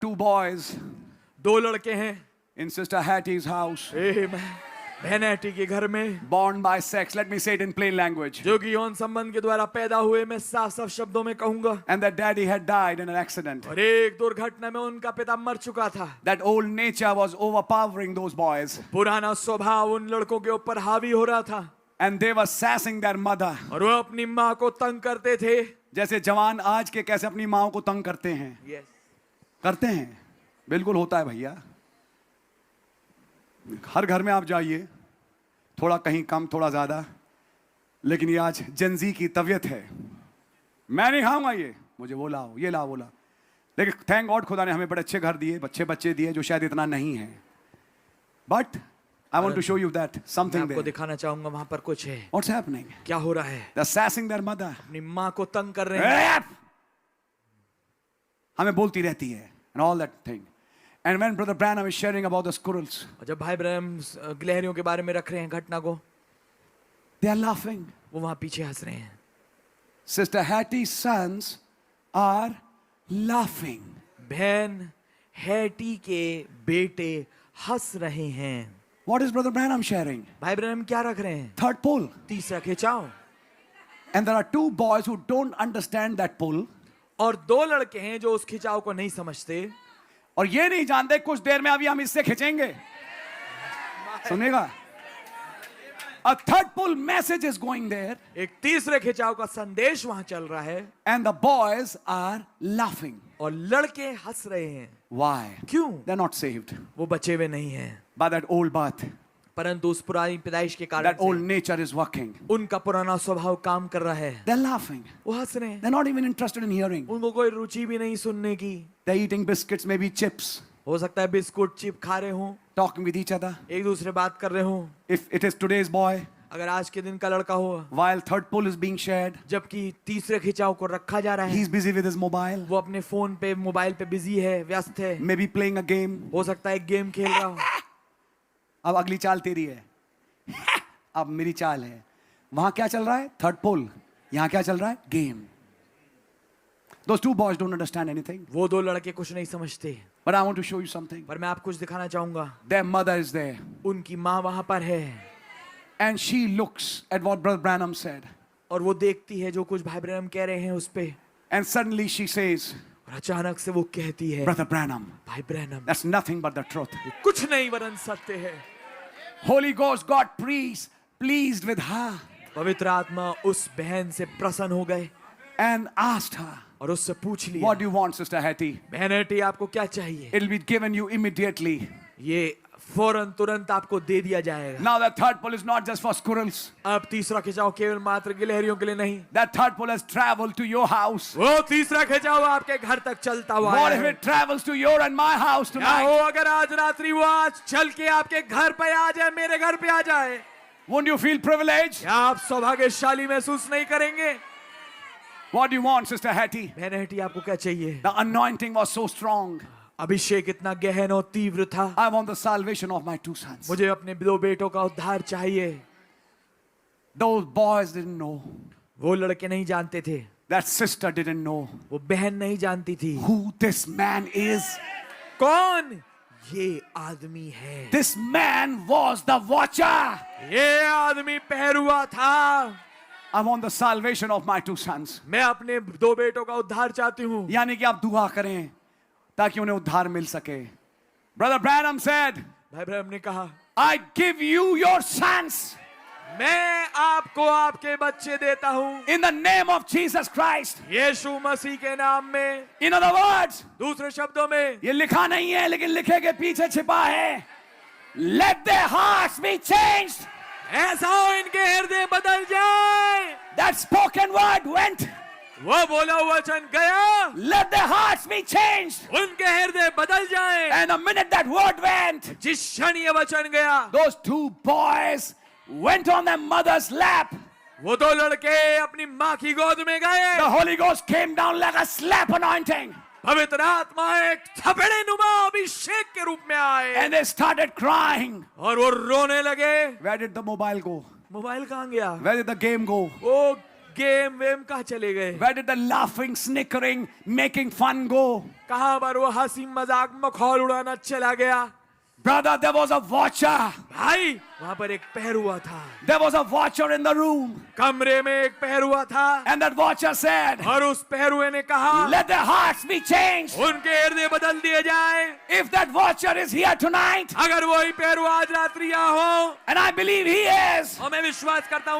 Two boys दो लड़के हैं in Sister Hattie's house, बहन हैटी के घर में, born by sex. Let me say it in plain language. जो कि यौन संबंध के द्वारा पैदा हुए, मैं साफ साफ शब्दों में कहूंगा। And their daddy had died in an accident. और एक दुर्घटना में उनका पिता मर चुका था। That old nature was overpowering those boys. पुराना स्वभाव उन लड़कों के ऊपर हावी हो रहा था। And they were sassing their mother. और वो अपनी माँ को तंग करते थे। जैसे जवान आज के कैसे अपनी माँ को तंग करते हैं। yes. करते हैं, बिल्कुल होता है भैया। हर घर में आप जाइए, थोड़ा कहीं कम थोड़ा ज्यादा, लेकिन ये आज जनजी की तबीयत है। मैं नहीं खाऊंगा ये, मुझे वो लाओ, ये लाओ, वो लाओ। लेकिन थैंक गॉड खुदा ने हमें बड़े अच्छे घर दिए, बच्चे दिए जो शायद इतना नहीं है। But I want to show you that something मैं आपको there. दिखाना चाहूंगा वहां पर कुछ है। What's happening? क्या हो रहा है? They're sassing their mother. अपनी माँ को तंग कर रहे हैं। हमें बोलती रहती है and all that thing. And when Brother Branham is sharing about the squirrels, और जब भाई ब्रह्म गिलहरियों के बारे में रख रहे हैं घटना को, they are laughing. वो वहां पीछे हंस रहे हैं। Sister Hattie's sons are laughing. बहन हैटी के बेटे हंस रहे हैं। What is Brother Branham sharing? भाई ब्रह्म क्या रख रहे हैं? Third pull. तीसरा खिंचाव। And there are two boys who don't understand that pull. और दो लड़के हैं जो उस खिंचाव को नहीं समझते और ये नहीं जानते कुछ देर में अभी हम इससे खींचेंगे। सुनिएगा, a third pull message is going there. एक तीसरे खिंचाव का संदेश वहां चल रहा है। And the boys are laughing. और लड़के हंस रहे हैं। Why? क्यों? They're not saved वो बचे हुए नहीं हैं। by that old birth. परंतु उस पुरानी पैदाइश के कारण That old से nature is working. उनका पुराना स्वभाव काम कर रहा है। They're laughing. वो हंस रहे हैं। They're not even interested in hearing. उनको कोई रुचि भी नहीं सुनने की। They're eating biscuits, maybe chips, हो सकता है बिस्कुट चिप खा रहे हों, talking with each other. एक दूसरे बात कर रहे हों। If it is today's boy, अगर आज के दिन का लड़का हो, while third pull is being shared, जबकि तीसरे खिंचाव को रखा जा रहा है, he's busy with his mobile, वो अपने फोन पे मोबाइल पे बिजी है, व्यस्त है। maybe playing a game. हो सकता है एक गेम खेल रहा हो। अब अगली चाल तेरी है, अब मेरी चाल है। वहां क्या चल रहा है? थर्ड पुल। यहां क्या चल रहा है? Game. Those two boys don't understand anything. वो दो लड़के कुछ नहीं समझते। But I want to show you something. पर मैं आपको कुछ दिखाना चाहूंगा। Their mother is there. उनकी माँ वहां पर है। And she looks at what Brother Branham said. और वो देखती है जो कुछ भाई ब्रह्म कह रहे हैं उस पे। And suddenly she says, और अचानक से वो कहती है, Brother Branham, भाई ब्रह्म, that's nothing but the truth. कुछ नहीं वरन सत्य है। Holy Ghost got pleased with her पवित्र आत्मा उस बहन से प्रसन्न हो गए and asked her, और उससे पूछ लिया, what do you want, Sister Hattie? बहन हैटी आपको क्या चाहिए? It'll be given you immediately. ये फौरन तुरंत आपको दे दिया जाएगा। Now that third pull is not just for squirrels. अब तीसरा खिंचाव केवल मात्र गिलहरियों के लिए नहीं। That third pull has traveled to your house. वो तीसरा खिंचाव आपके घर तक चलता हुआ What if है। it travels to your and my house क्या हो tonight? अगर आज रात्रि वो आज चल के आपके घर पे आ जाए, मेरे घर पे आ जाए? Won't you feel privileged? क्या आप सौभाग्यशाली महसूस नहीं करेंगे? What do you want, Sister Hattie? बहन हैटी आपको क्या चाहिए? The anointing was so strong. अभिषेक इतना गहन और तीव्र था। I want the salvation of my two sons. मुझे अपने दो बेटों का उद्धार चाहिए। Those boys didn't know. वो लड़के नहीं जानते थे, That sister didn't know वो बहन नहीं जानती थी who this man is. कौन ये आदमी है। This man was the watcher. ये आदमी पहरुआ था। I want the salvation of my two sons. मैं अपने दो बेटों का उद्धार चाहती हूँ। यानी कि आप दुआ करें ताकि उन्हें उद्धार मिल सके। Brother Branham said, भाई ब्रह्म ने कहा, I give you your sons मैं आपको आपके बच्चे देता हूँ in the name of Jesus Christ. यीशु मसीह के नाम में। In other words, दूसरे शब्दों में, ये लिखा नहीं है लेकिन लिखे के पीछे छिपा है। Let their hearts be changed. ऐसा हो इनके हृदय बदल जाए। That spoken word went. वो बोला हुआ वचन गया। Let their hearts be changed. उनके हृदय बदल जाए। And the minute that word went, जिस क्षण ये वचन गया, those two boys went on their mother's lap. वो दो लड़के अपनी माँ की गोद में गए। The Holy Ghost came down like a slap anointing. पवित्र आत्मा एक थपड़े नुमा अभिषेक के रूप में आए। And they started crying. और वो रोने लगे। Where did the mobile go? Mobile कहाँ गया? Where did the game go? वो गेम वेम कहाँ चले गए? Where did the laughing, snickering, making fun go? कहाँ पर वो हंसी मजाक मखौल उड़ाना चला गया? Brother, there was a watcher. भाई वहां पर एक पहरुआ था, There was a watcher in the room. कमरे में एक पहरुआ था, And that watcher said, और उस पहरुए ने कहा let their hearts be changed. उनके हृदय बदल दिए जाए। If that watcher is here tonight, अगर वही पहरुआ आज रात्रि यहाँ हो, and I believe he is, और मैं विश्वास करता हूँ